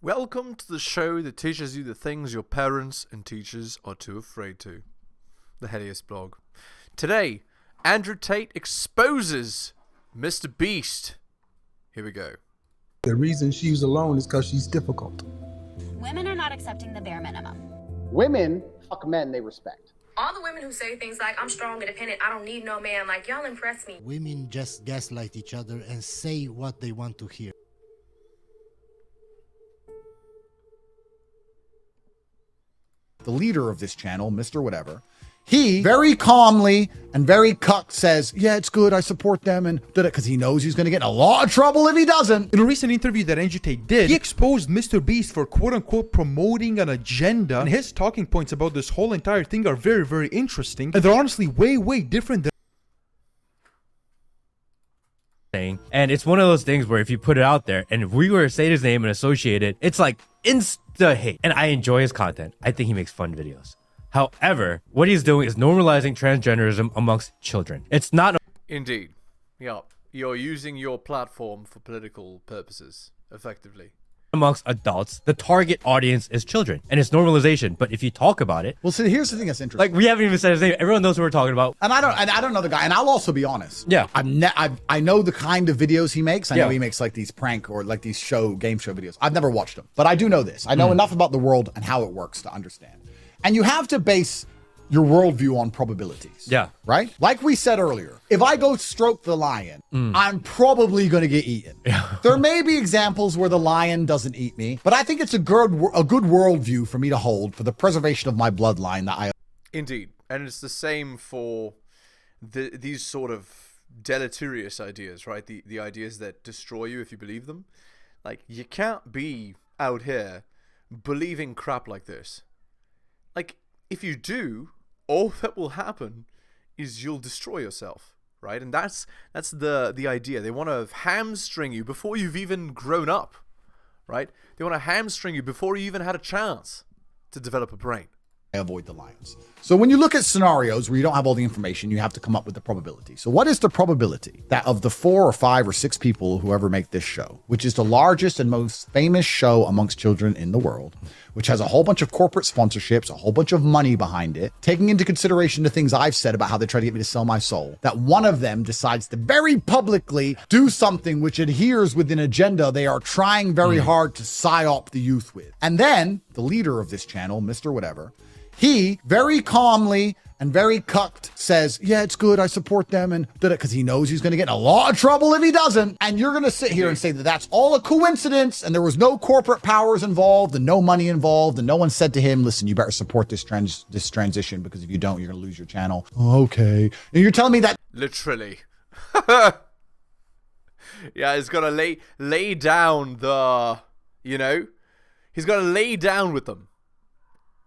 Welcome to the show that teaches you the things your parents and teachers are too afraid to. The heliosblog. Today, Andrew Tate exposes MrBeast. Here we go. The reason she's alone is because she's difficult. Women are not accepting the bare minimum. Women fuck men they respect. All the women who say things like, I'm strong, independent, I don't need no man, like, y'all impress me. Women just gaslight each other and say what they want to hear. The leader of this channel, Mr. Whatever, he very calmly and very cucked says, yeah, it's good, I support them, and did it because he knows he's going to get in a lot of trouble if he doesn't. In a recent interview that Andrew Tate did, he exposed MrBeast for quote-unquote promoting an agenda, and his talking points about this whole entire thing are very, very interesting, and they're honestly way different than and it's one of those things where if you put it out there and if we were to say his name and associate it, it's like insta hate. And I enjoy his content. I think he makes fun videos. However, what he's doing is normalizing transgenderism amongst children. It's not Indeed. Yeah. You're using your platform for political purposes, effectively. amongst adults. The target audience is children, and it's normalization. But if you talk about it, Well, see, here's the thing that's interesting. like we haven't even said his name, everyone knows who we're talking about. And I don't know the guy, and I'll also be honest. Yeah. I know the kind of videos he makes. I know Yeah. he makes like these prank or like these game show videos. I've never watched them, but I do know this. I know enough about the world and how it works to understand. And you have to base your worldview on probabilities. Yeah. Right? Like we said earlier, if I go stroke the lion, I'm probably going to get eaten. There may be examples where the lion doesn't eat me, but I think it's a good worldview for me to hold for the preservation of my bloodline that I. Indeed. And it's the same for these sort of deleterious ideas, right? The ideas that destroy you if you believe them. Like, you can't be out here believing crap like this. Like, if you do, all that will happen is you'll destroy yourself, right? And that's the idea. They want to hamstring you before you've even grown up, right? They want to hamstring you before you even had a chance to develop a brain. Avoid the lions. So when you look at scenarios where you don't have all the information, you have to come up with the probability. So what is the probability that of the 4 or 5 or 6 people who ever make this show, which is the largest and most famous show amongst children in the world, which has a whole bunch of corporate sponsorships, a whole bunch of money behind it, taking into consideration the things I've said about how they try to get me to sell my soul, that one of them decides to very publicly do something which adheres with an agenda they are trying very hard to psyop the youth with. And then the leader of this channel, Mr. Whatever, he very calmly and very cucked says, yeah, it's good, I support them, and did it because he knows he's going to get in a lot of trouble if he doesn't. And you're going to sit here and say that that's all a coincidence and there was no corporate powers involved and no money involved and no one said to him, listen, you better support this transition because if you don't, you're going to lose your channel. Okay. And you're telling me that Literally. Yeah, he's got to lay down the, he's got to lay down with them.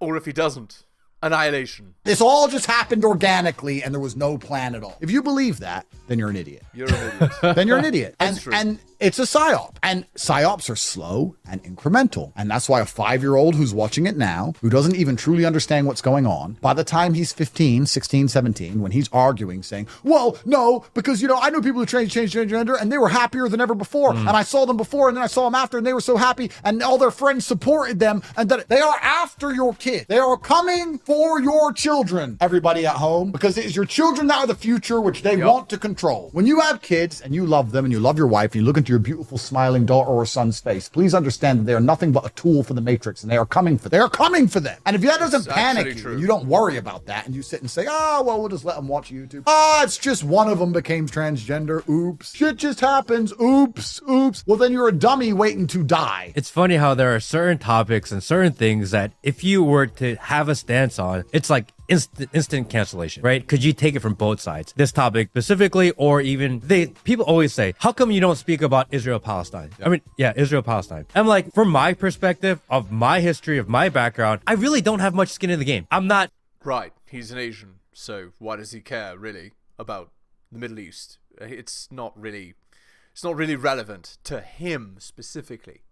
Or if he doesn't, annihilation. this all just happened organically and there was no plan at all. If you believe that, then you're an idiot. You're an idiot. Then you're an idiot. That's true. And it's a psyop. And psyops are slow and incremental. And that's why a 5-year-old who's watching it now, who doesn't even truly understand what's going on, by the time he's 15, 16, 17, when he's arguing, saying, well, no, because, I know people who changed gender and they were happier than ever before. And I saw them before and then I saw them after and they were so happy and all their friends supported them. And that they are after your kid. They are coming for your children, everybody at home, because it is your children that are the future, which they want to control. When you have kids and you love them and you love your wife and you look into your beautiful smiling daughter or son's face, please understand that they are nothing but a tool for the Matrix and they are coming for them. And if that doesn't panic you, and you don't worry about that and you sit and say, we'll just let them watch YouTube. It's just one of them became transgender. Oops. Shit just happens. Oops. Well, then you're a dummy waiting to die. It's funny how there are certain topics and certain things that if you were to have a stance on, it's like instant cancellation, right? Could you take it from both sides? This topic specifically, or even people always say, how come you don't speak about Israel-Palestine? I mean, Israel-Palestine. I'm like, from my perspective of my history, of my background, I really don't have much skin in the game. I'm not. Right. He's an Asian. So why does he care really about the Middle East? It's not really relevant to him specifically.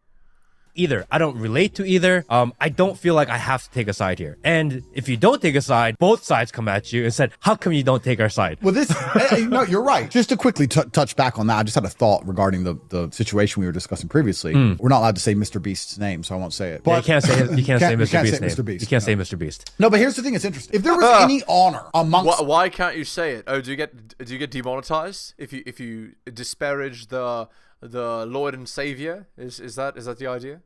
either. I don't relate to either. I don't feel like I have to take a side here. And if you don't take a side, both sides come at you and said, how come you don't take our side? Well, no, you're right. Just to quickly touch back on that, I just had a thought regarding the situation we were discussing previously. We're not allowed to say Mr. Beast's name, so I won't say it. But you can't say Mr. Beast's name. Mr. Beast. You can't say Mr. Beast. No, but here's the thing. It's interesting. If there was any honor amongst, why can't you say it? Oh, do you get demonetized if you disparage the Lord and Savior? Is that the idea?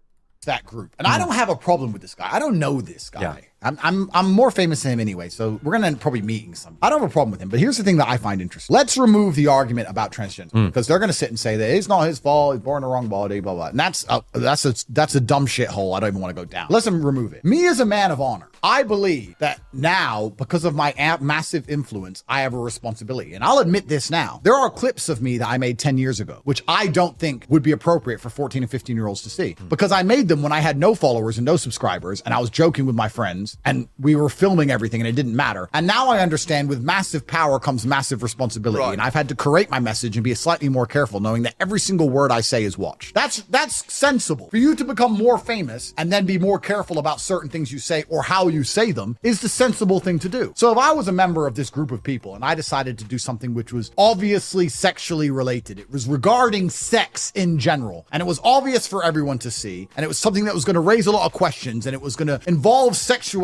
That group, and I don't have a problem with this guy. I don't know this guy. Yeah. I'm more famous than him anyway, so we're gonna end probably meeting some. I don't have a problem with him, but here's the thing that I find interesting. Let's remove the argument about transgender because they're gonna sit and say that it's not his fault, he's born in the wrong body, blah blah. And that's a dumb shithole. I don't even want to go down. Let's remove it. Me as a man of honor, I believe that now, because of my massive influence, I have a responsibility, and I'll admit this now. There are clips of me that I made 10 years ago, which I don't think would be appropriate for 14 and 15-year-olds to see, because I made them when I had no followers and no subscribers, and I was joking with my friends, and we were filming everything and it didn't matter. And now I understand with massive power comes massive responsibility. Right. And I've had to curate my message and be slightly more careful, knowing that every single word I say is watched. That's sensible. For you to become more famous and then be more careful about certain things you say or how you say them is the sensible thing to do. So if I was a member of this group of people and I decided to do something which was obviously sexually related, it was regarding sex in general, and it was obvious for everyone to see, and it was something that was going to raise a lot of questions, and it was going to involve sexuality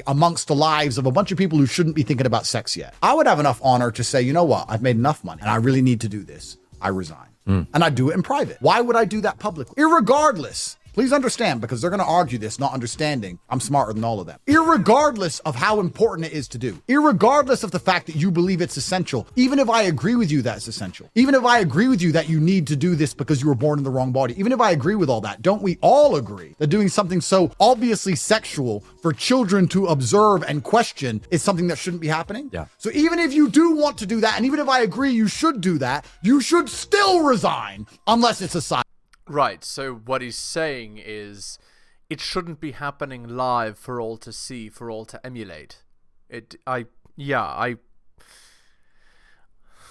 amongst the lives of a bunch of people who shouldn't be thinking about sex yet, I would have enough honor to say, you know what, I've made enough money and I really need to do this. I resign. And I do it in private. Why would I do that publicly? Irregardless, please understand, because they're going to argue this, not understanding I'm smarter than all of them. Irregardless of how important it is to do, irregardless of the fact that you believe it's essential, even if I agree with you that it's essential, even if I agree with you that you need to do this because you were born in the wrong body, even if I agree with all that, don't we all agree that doing something so obviously sexual for children to observe and question is something that shouldn't be happening? Yeah. So even if you do want to do that, and even if I agree you should do that, you should still resign unless it's a side. Right, so what he's saying is it shouldn't be happening live for all to see, for all to emulate.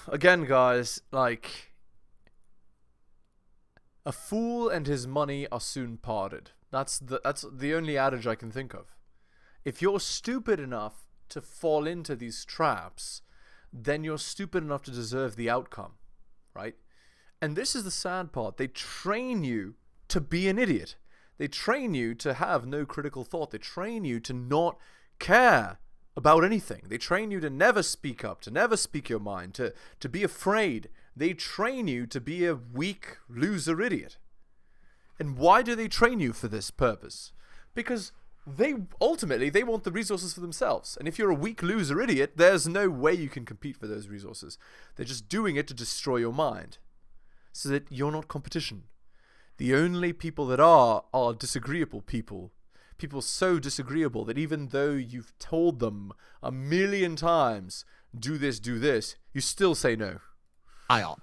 Again, guys, like, a fool and his money are soon parted. That's the only adage I can think of. If you're stupid enough to fall into these traps, then you're stupid enough to deserve the outcome, right? And this is the sad part. They train you to be an idiot. They train you to have no critical thought. They train you to not care about anything. They train you to never speak up, to never speak your mind, to be afraid. They train you to be a weak loser idiot. And why do they train you for this purpose? Because they want the resources for themselves. And if you're a weak loser idiot, there's no way you can compete for those resources. They're just doing it to destroy your mind, so that you're not competition. The only people that are disagreeable people so disagreeable that even though you've told them 1,000,000 times, do this, you still say no.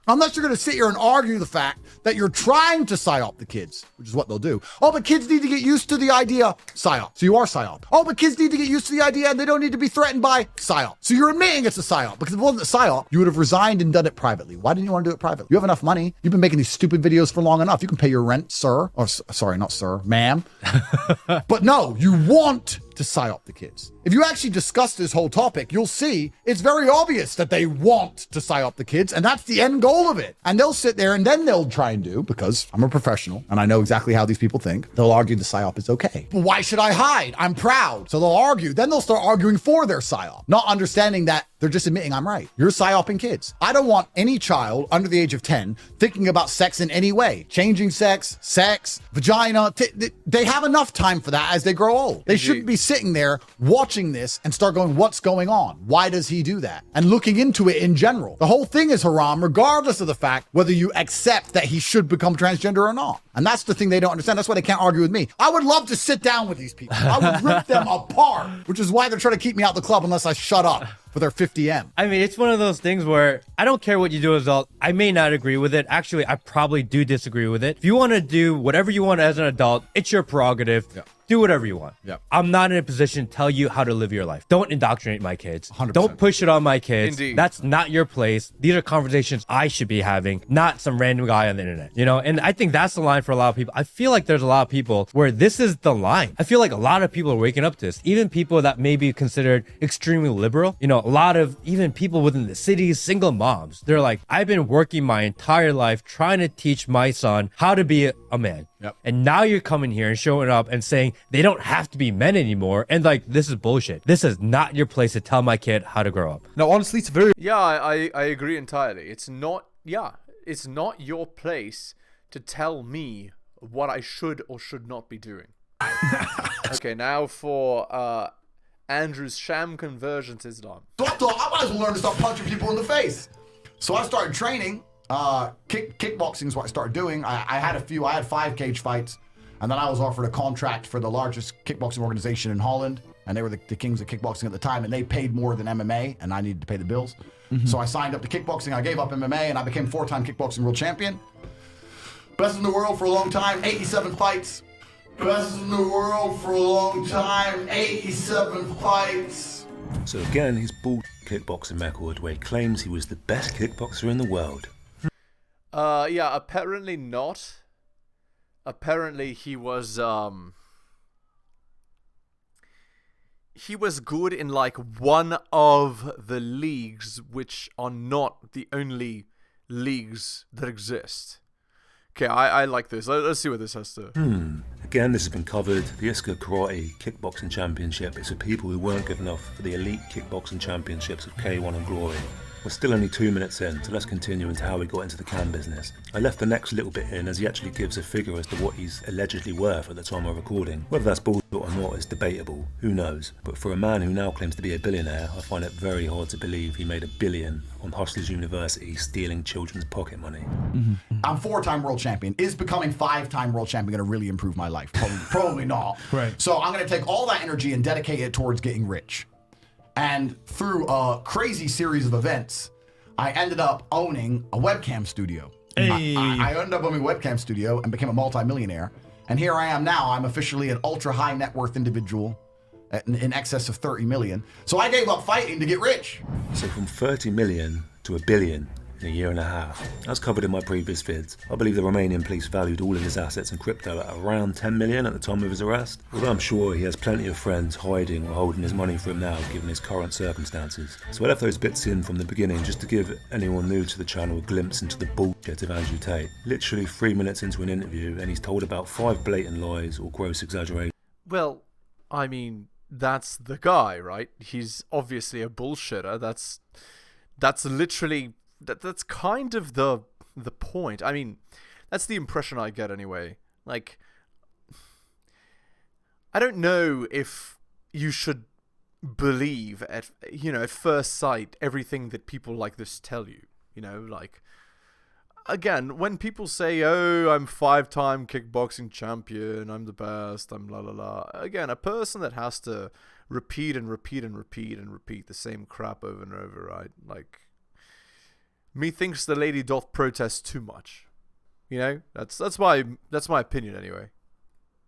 Unless you're going to sit here and argue the fact that you're trying to psyop the kids, which is what they'll do. Oh, but kids need to get used to the idea, psyop. So you are psyop. Oh, but kids need to get used to the idea and they don't need to be threatened by psyop. So you're admitting it's a psyop, because if it wasn't a psyop, you would have resigned and done it privately. Why didn't you want to do it privately? You have enough money. You've been making these stupid videos for long enough. You can pay your rent, sir. Or sorry, not sir, ma'am. But no, you want to psyop the kids. If you actually discuss this whole topic, you'll see it's very obvious that they want to psyop the kids, and that's the end goal of it. And they'll sit there and then they'll try and do, because I'm a professional and I know exactly how these people think, they'll argue the psyop is okay. But why should I hide? I'm proud. So they'll argue. Then they'll start arguing for their psyop, not understanding that they're just admitting I'm right. You're psyoping kids. I don't want any child under the age of 10 thinking about sex in any way. Changing sex, vagina. They have enough time for that as they grow old. They shouldn't be sitting there watching this and start going, what's going on? Why does he do that? And looking into it in general. The whole thing is haram, regardless of the fact whether you accept that he should become transgender or not. And that's the thing they don't understand. That's why they can't argue with me. I would love to sit down with these people. I would rip them apart, which is why they're trying to keep me out the club unless I shut up for their 50M. I mean, it's one of those things where I don't care what you do as an adult. I may not agree with it. Actually, I probably do disagree with it. If you want to do whatever you want as an adult, it's your prerogative. Yeah. Do whatever you want. Yep. I'm not in a position to tell you how to live your life. Don't indoctrinate my kids. 100%. Don't push it on my kids. Indeed. That's not your place. These are conversations I should be having, not some random guy on the internet. You know, and I think that's the line for for a lot of people. I feel like there's a lot of people where this is the line. I feel like a lot of people are waking up to this. Even people that may be considered extremely liberal. You know, a lot of even people within the cities, single moms. They're like, I've been working my entire life trying to teach my son how to be a man. Yep. And now you're coming here and showing up and saying they don't have to be men anymore. And like, this is bullshit. This is not your place to tell my kid how to grow up. Now, honestly, it's very... Yeah, I agree entirely. It's not your place to tell me what I should or should not be doing. Okay, now for Andrew's sham conversion to Islam. So I thought I might as well learn to start punching people in the face. So I started training. Kickboxing is what I started doing. I had 5 cage fights, and then I was offered a contract for the largest kickboxing organization in Holland, and they were the kings of kickboxing at the time, and they paid more than MMA, and I needed to pay the bills. So I signed up to kickboxing. I gave up MMA, and I became 4-time kickboxing world champion. Best in the world for a long time, 87 fights. Best in the world for a long time, 87 fights. So again, his bull kickboxing record where he claims he was the best kickboxer in the world. Yeah, apparently not. Apparently he was good in like one of the leagues which are not the only leagues that exist. Okay, I like this. Let's see what this has to... Again, this has been covered. The Iska Karate Kickboxing Championship is for people who weren't good enough for the elite kickboxing championships of K1 and Glory. We're still only 2 minutes in, so let's continue into how he got into the cam business. I left the next little bit in as he actually gives a figure as to what he's allegedly worth at the time of recording. Whether that's bullshit or not is debatable, who knows. But for a man who now claims to be a billionaire, I find it very hard to believe he made $1 billion on Hustlers University stealing children's pocket money. I'm 4-time world champion. Is becoming 5-time world champion going to really improve my life? Probably not. Right. So I'm going to take all that energy and dedicate it towards getting rich. And through a crazy series of events, I ended up owning a webcam studio. Hey. I ended up owning a webcam studio and became a multimillionaire. And here I am now. I'm officially an ultra high net worth individual in excess of 30 million. So I gave up fighting to get rich. So from 30 million to $1 billion in a year and a half. As covered in my previous vids, I believe the Romanian police valued all of his assets in crypto at around 10 million at the time of his arrest. Although I'm sure he has plenty of friends hiding or holding his money for him now given his current circumstances. So I left those bits in from the beginning just to give anyone new to the channel a glimpse into the bullshit of Andrew Tate. Literally 3 minutes into an interview and he's told about 5 blatant lies or gross exaggerations. Well, I mean, that's the guy, right? He's obviously a bullshitter. That's literally... That's kind of the point. I mean, that's the impression I get anyway. Like, I don't know if you should believe at first sight everything that people like this tell you. You know, like, again, when people say, "Oh, I'm 5-time kickboxing champion, I'm the best, I'm la la la," again, a person that has to repeat and repeat and repeat and repeat the same crap over and over, right? Like, methinks the lady doth protest too much. You know, that's my opinion anyway.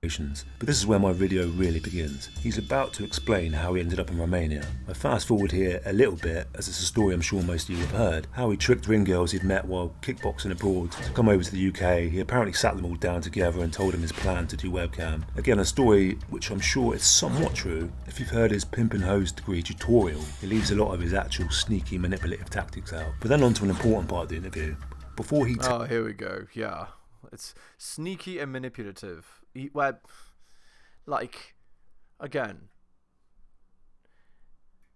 But this is where my video really begins. He's about to explain how he ended up in Romania. I fast forward here a little bit, as it's a story I'm sure most of you have heard, how he tricked ring girls he'd met while kickboxing abroad to come over to the UK. He apparently sat them all down together and told them his plan to do webcam. Again, a story which I'm sure is somewhat true. If you've heard his pimp and hose degree tutorial, he leaves a lot of his actual sneaky manipulative tactics out. But then on to an important part of the interview. Before he... Oh, here we go. Yeah. It's sneaky and manipulative. Like, again,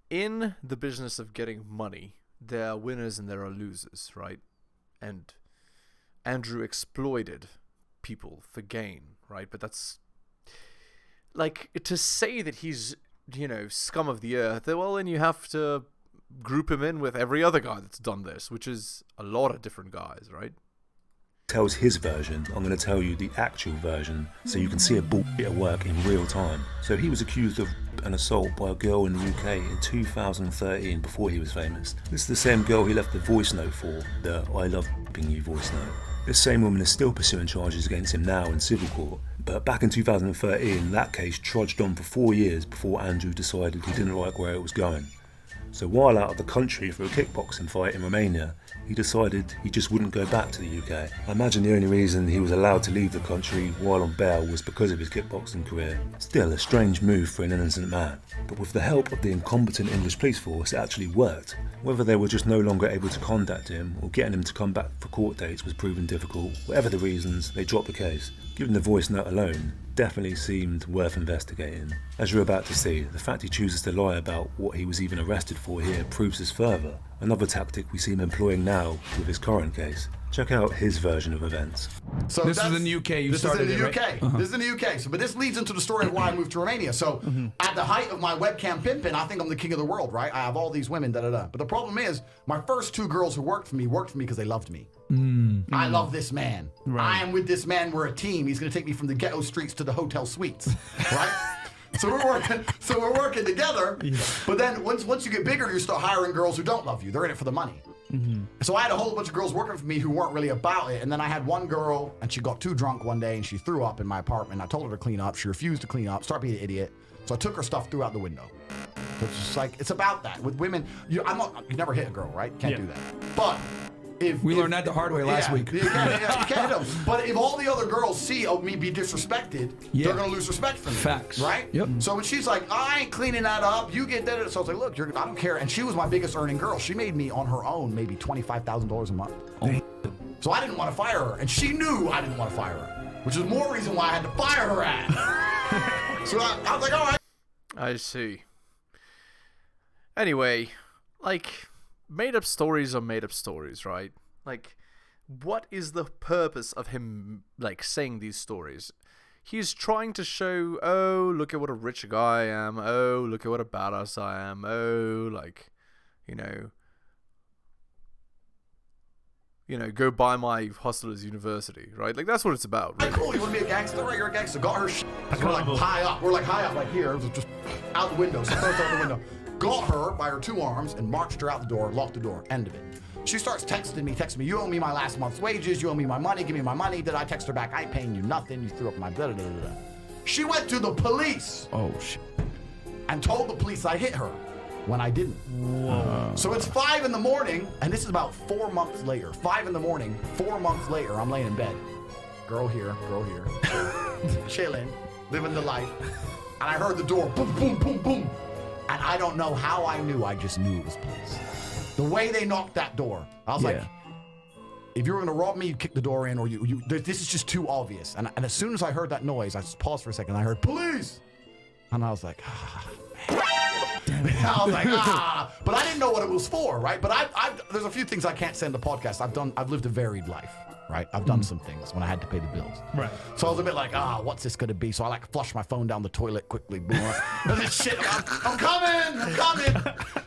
in the business of getting money, there are winners and there are losers, right? And Andrew exploited people for gain, right? But that's, like, to say that he's, scum of the earth, well, then you have to group him in with every other guy that's done this, which is a lot of different guys, right? Tells his version, I'm going to tell you the actual version so you can see a bullshit at work in real time. So he was accused of an assault by a girl in the UK in 2013 before he was famous. This is the same girl he left the voice note for, the I love you voice note. This same woman is still pursuing charges against him now in civil court. But back in 2013, that case trudged on for 4 years before Andrew decided he didn't like where it was going. So while out of the country for a kickboxing fight in Romania, he decided he just wouldn't go back to the UK. I imagine the only reason he was allowed to leave the country while on bail was because of his kickboxing career. Still a strange move for an innocent man. But with the help of the incompetent English police force, it actually worked. Whether they were just no longer able to contact him or getting him to come back for court dates was proven difficult. Whatever the reasons, they dropped the case. Given the voice note alone, definitely seemed worth investigating. As you're about to see, the fact he chooses to lie about what he was even arrested for here proves this further. Another tactic we see him employing now with his current case. Check out his version of events. So this is in the UK. This is in the UK. Right? This is in the UK. So, but this leads into the story of why I moved to Romania. So, at the height of my webcam pimping, I think I'm the king of the world, right? I have all these women, But the problem is, my first 2 girls who worked for me because they loved me. I love this man. Right. I am with this man. We're a team. He's going to take me from the ghetto streets to the hotel suites, right? So we're working together. Yeah. But then once you get bigger, you start hiring girls who don't love you. They're in it for the money. So I had a whole bunch of girls working for me who weren't really about it. And then I had one girl, and she got too drunk one day, and she threw up in my apartment. I told her to clean up. She refused to clean up. Started being an idiot. So I took her stuff, threw out the window. So it's just like, it's about that. With women, you never hit a girl, right? Can't do that. But we learned that the hard way last week. You can't hit them. But if all the other girls see me be disrespected, they're going to lose respect for me. Facts. Right? Yep. So when she's like, I ain't cleaning that up, you get that. So I was like, look, I don't care. And she was my biggest earning girl. She made me on her own maybe $25,000 a month. So I didn't want to fire her. And she knew I didn't want to fire her, which is more reason why I had to fire her ass. So I was like, all right. I see. Anyway, made-up stories are made-up stories, right? What is the purpose of him, saying these stories? He's trying to show, oh, look at what a rich guy I am. Oh, look at what a badass I am. Oh, go buy my hostel's university, right? That's what it's about, really. Cool, you want to be a gangster? Right, you're a gangster. Got her shit. We're high up. We're high up, here. It was just out the window. So throws out the window. Got her by her 2 arms and marched her out the door, locked the door, end of it. She starts texting me, you owe me my last month's wages, you owe me my money, give me my money. Did I text her back? I ain't paying you nothing, you threw up my blah, blah, blah, blah. She went to the police. Oh, shit. And told the police I hit her when I didn't. Whoa. So it's 5 in the morning, and this is about 4 months later. 5 in the morning, 4 months later, I'm laying in bed. Girl here, chilling, living the life. And I heard the door, boom, boom, boom, boom. And I don't know how I knew, I just knew it was police. The way they knocked that door, I was like, if you were gonna rob me, you'd kick the door in, or this is just too obvious. And as soon as I heard that noise, I just paused for a second, and I heard, police! And I was like, man. I was like, But I didn't know what it was for, right? But there's a few things I can't say in the podcast. I've lived a varied life. Right, I've done some things when I had to pay the bills. Right. So I was a bit like, what's this gonna be? So I flush my phone down the toilet quickly. Boom. Shit, I'm coming.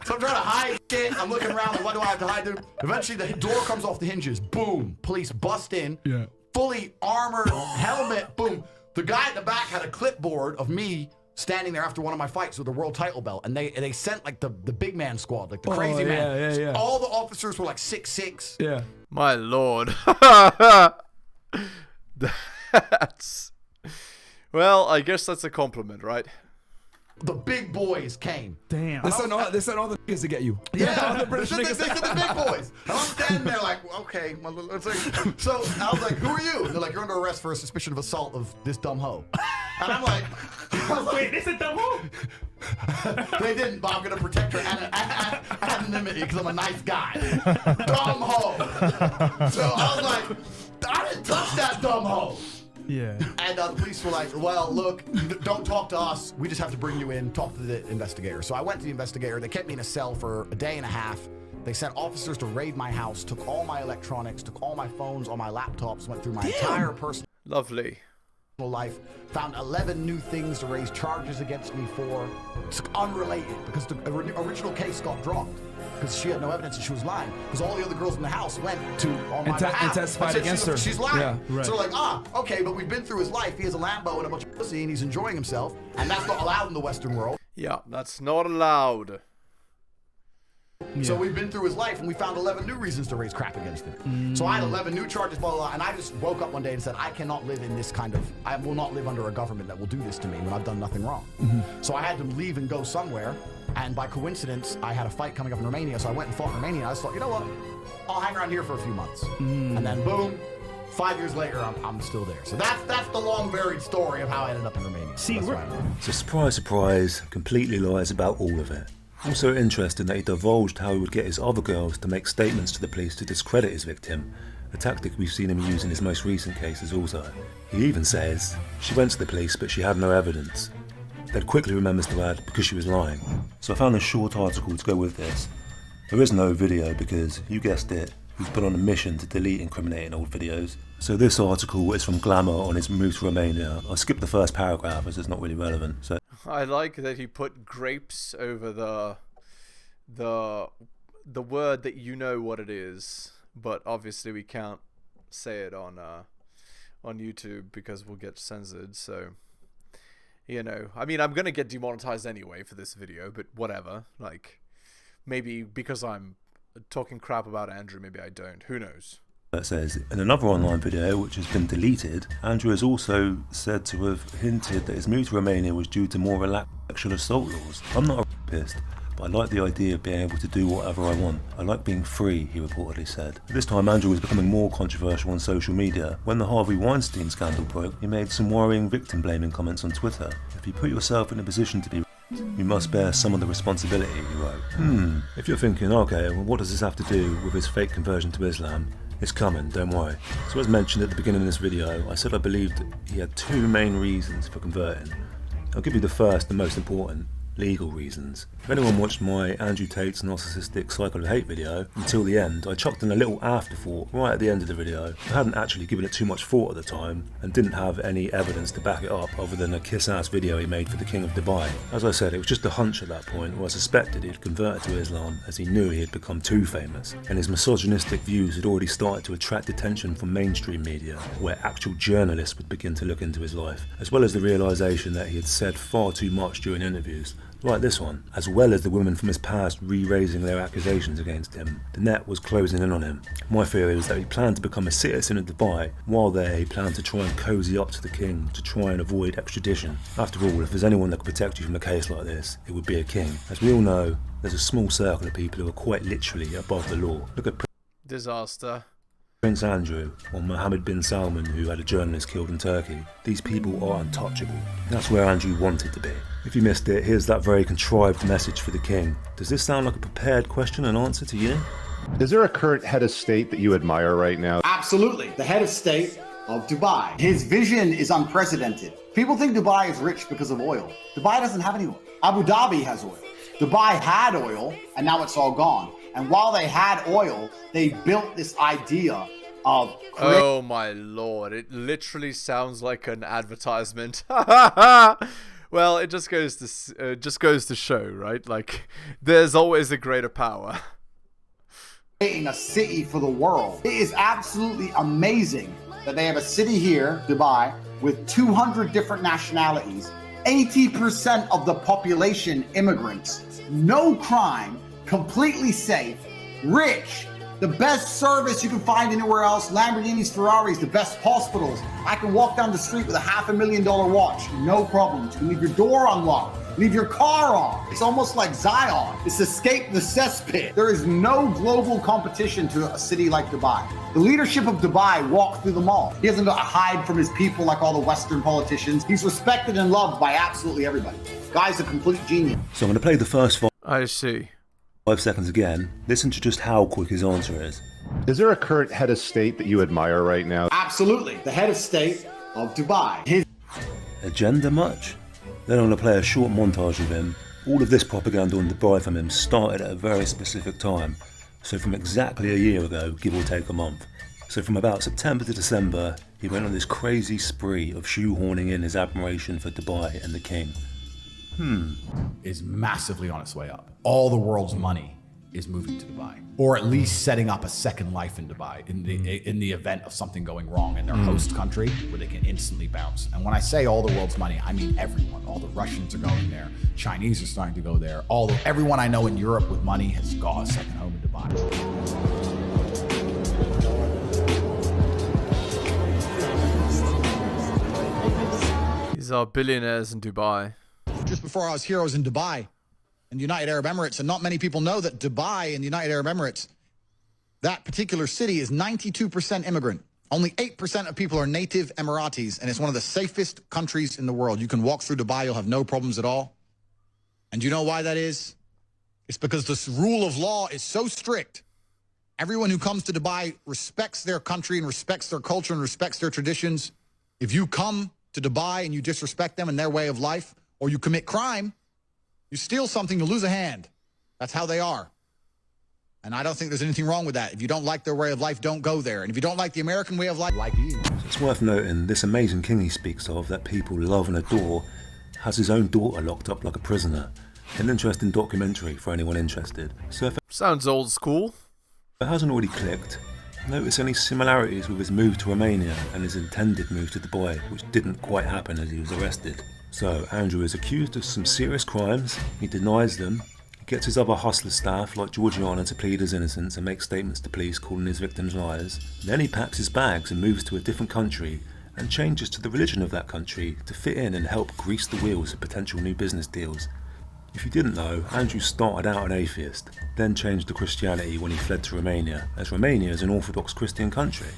So I'm trying to hide shit. I'm looking around, what do I have to hide? Eventually the door comes off the hinges. Boom. Police bust in. Yeah. Fully armored, helmet. Boom. The guy at the back had a clipboard of me standing there after one of my fights with a world title belt, and they sent the big man squad, the crazy man. Yeah. All the officers were 6'6". Yeah. My lord. Well, I guess that's a compliment, right? The big boys came. Damn. They sent all the niggas to get you. Yeah, all the British niggas. They said the big boys. And I'm standing there okay. So I was like, who are you? And they're like, you're under arrest for a suspicion of assault of this dumb hoe. And I'm like, wait, this is dumb hoe? They didn't, but I'm going to protect her anonymity because I'm a nice guy. Dumb hoe. So I was like, I didn't touch that dumb hoe. Yeah. And the police were like, well, look, don't talk to us. We just have to bring you in, talk to the investigator. So I went to the investigator. They kept me in a cell for a day and a half. They sent officers to raid my house, took all my electronics, took all my phones, all my laptops, went through my entire personal life, found 11 new things to raise charges against me for. It's unrelated because the original case got dropped. Because she had no evidence that she was lying. Because all the other girls in the house went to on my behalf and testified against her. She's lying. Yeah, right. So they're like, okay, but we've been through his life. He has a Lambo and a bunch of pussy, and he's enjoying himself, and that's not allowed in the Western world. Yeah, that's not allowed. So we've been through his life and we found 11 new reasons to raise crap against him. So I had 11 new charges, blah, blah, blah, and I just woke up one day and said, I cannot live in this kind of, I will not live under a government that will do this to me when I've done nothing wrong. So I had to leave and go somewhere, and by coincidence, I had a fight coming up in Romania, so I went and fought in Romania, and I just thought, you know what, I'll hang around here for a few months. And then boom, 5 years later, I'm still there. So that's the long buried story of how I ended up in Romania. See, so surprise, surprise, completely lies about all of it. Also interesting that he divulged how he would get his other girls to make statements to the police to discredit his victim, a tactic we've seen him use in his most recent cases also. He even says she went to the police but she had no evidence. Then quickly remembers to add because she was lying. So I found a short article to go with this. There is no video because, you guessed it, he's been on a mission to delete incriminating old videos. So this article is from Glamour on his move to Romania. I'll skip the first paragraph as it's not really relevant. So I like that he put grapes over the word that you know what it is, but obviously we can't say it on YouTube because we'll get censored. So, you know, I mean, I'm gonna get demonetized anyway for this video, but whatever. Like, maybe because I'm talking crap about Andrew, maybe I don't. Who knows? That says, in another online video which has been deleted, Andrew is also said to have hinted that his move to Romania was due to more relaxed sexual assault laws. I'm not a rapist, but I like the idea of being able to do whatever I want. I like being free, he reportedly said. At this time, Andrew was becoming more controversial on social media. When the Harvey Weinstein scandal broke, he made some worrying victim-blaming comments on Twitter. If you put yourself in a position to be you must bear some of the responsibility, he wrote. If you're thinking, okay, well, what does this have to do with his fake conversion to Islam? It's coming, don't worry. So as mentioned at the beginning of this video, I said I believed he had two main reasons for converting. I'll give you the first and most important, legal reasons. If anyone watched my Andrew Tate's narcissistic cycle of hate video until the end, I chucked in a little afterthought right at the end of the video. I hadn't actually given it too much thought at the time and didn't have any evidence to back it up other than a kiss-ass video he made for the King of Dubai. As I said, it was just a hunch at that point, where I suspected he'd converted to Islam as he knew he had become too famous, and his misogynistic views had already started to attract attention from mainstream media, where actual journalists would begin to look into his life, as well as the realisation that he had said far too much during interviews, like this one, as well as the women from his past re-raising their accusations against him. The net was closing in on him. My theory was that he planned to become a citizen of Dubai. While there, he planned to try and cozy up to the king to try and avoid extradition. After all, if there's anyone that could protect you from a case like this, it would be a king. As we all know, there's a small circle of people who are quite literally above the law. Look at Disaster. Prince Andrew, or Mohammed bin Salman, who had a journalist killed in Turkey. These people are untouchable. That's where Andrew wanted to be. If you missed it, here's that very contrived message for the king. Does this sound like a prepared question and answer to you? Is there a current head of state that you admire right now? Absolutely. The head of state of Dubai. His vision is unprecedented. People think Dubai is rich because of oil. Dubai doesn't have any oil. Abu Dhabi has oil. Dubai had oil, and now it's all gone. And while they had oil, they built this idea of... Oh my lord, it literally sounds like an advertisement. Well, it just goes to show, right? Like, there's always a greater power. Creating a city for the world. It is absolutely amazing that they have a city here, Dubai, with 200 different nationalities, 80% of the population immigrants, no crime, completely safe, rich, the best service you can find anywhere else, Lamborghinis, Ferraris, the best hospitals. I can walk down the street with a $500,000 watch, no problems. You can leave your door unlocked, leave your car on. It's almost like Zion. It's escape the cesspit. There is no global competition to a city like Dubai. The leadership of Dubai walked through the mall. He doesn't got to hide from his people like all the Western politicians. He's respected and loved by absolutely everybody. Guy's a complete genius. So I'm going to play the first 5 seconds again. Listen to just how quick his answer is. Is there a current head of state that you admire right now? Absolutely. The head of state of Dubai. His agenda much? Then I'm going to play a short montage of him. All of this propaganda on Dubai from him started at a very specific time. So from exactly a year ago, give or take a month. So from about September to December, he went on this crazy spree of shoehorning in his admiration for Dubai and the king. Is massively on its way up. All the world's money is moving to Dubai, or at least setting up a second life in Dubai in the event of something going wrong in their host country, where they can instantly bounce. And when I say all the world's money, I mean everyone. All the Russians are going there. Chinese are starting to go there. Everyone I know in Europe with money has got a second home in Dubai. These are billionaires in Dubai. Just before I was here, I was in Dubai, in the United Arab Emirates, and not many people know that Dubai in the United Arab Emirates, that particular city is 92% immigrant. Only 8% of people are native Emiratis, and it's one of the safest countries in the world. You can walk through Dubai, you'll have no problems at all. And you know why that is? It's because this rule of law is so strict. Everyone who comes to Dubai respects their country and respects their culture and respects their traditions. If you come to Dubai and you disrespect them and their way of life, or you commit crime, you steal something, you lose a hand. That's how they are. And I don't think there's anything wrong with that. If you don't like their way of life, don't go there. And if you don't like the American way of life, like you. It's worth noting, this amazing king he speaks of, that people love and adore, has his own daughter locked up like a prisoner. An interesting documentary for anyone interested. So if Sounds old school. it hasn't already clicked, notice any similarities with his move to Romania and his intended move to Dubai, which didn't quite happen as he was arrested. So Andrew is accused of some serious crimes, he denies them, he gets his other hustler staff like Georgiana to plead his innocence and make statements to police calling his victims liars. Then he packs his bags and moves to a different country and changes to the religion of that country to fit in and help grease the wheels of potential new business deals. If you didn't know, Andrew started out an atheist, then changed to Christianity when he fled to Romania, as Romania is an Orthodox Christian country.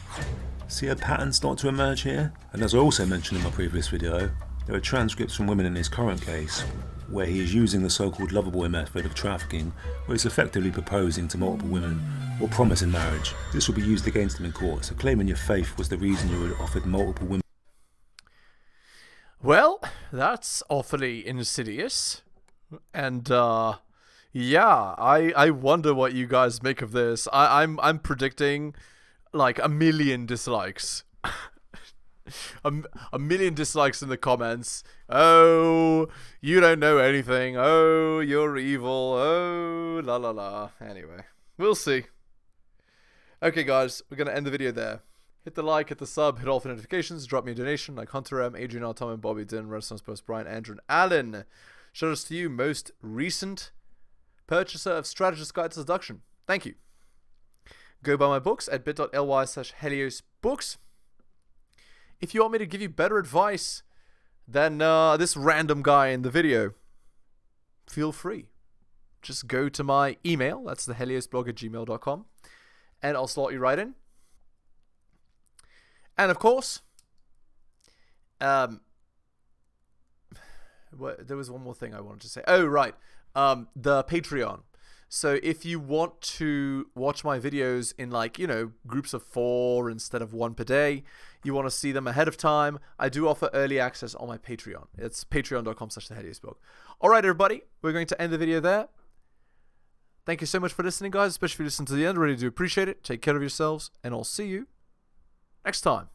See a pattern start to emerge here? And as I also mentioned in my previous video, there are transcripts from women in his current case, where he is using the so-called loverboy method of trafficking, where he's effectively proposing to multiple women, or promising marriage. This will be used against him in court, so claiming your faith was the reason you were offered multiple women. Well, that's awfully insidious. And yeah, I wonder what you guys make of this. I'm predicting like 1 million dislikes. a million dislikes in the comments. Oh, you don't know anything. Oh, you're evil. Oh, la la la. Anyway, we'll see. Okay, guys, we're gonna end the video there. Hit the like, hit the sub, hit all the notifications, drop me a donation like Hunter M, Adrian R, Tom and Bobby, Din, Renaissance Post, Brian, Andrew, and Alan. Shout outs to you, most recent purchaser of Strategist Guide to Seduction. Thank you. Go buy my books at bit.ly/heliosbooks. If you want me to give you better advice than this random guy in the video, feel free. Just go to my email, that's theheliosblog@gmail.com, and I'll slot you right in. And of course, there was one more thing I wanted to say. Oh, right. The Patreon. So if you want to watch my videos in groups of 4 instead of 1 per day, you want to see them ahead of time, I do offer early access on my Patreon. It's patreon.com/theheliosblog. All right, everybody. We're going to end the video there. Thank you so much for listening, guys, especially if you listen to the end. I really do appreciate it. Take care of yourselves, and I'll see you next time.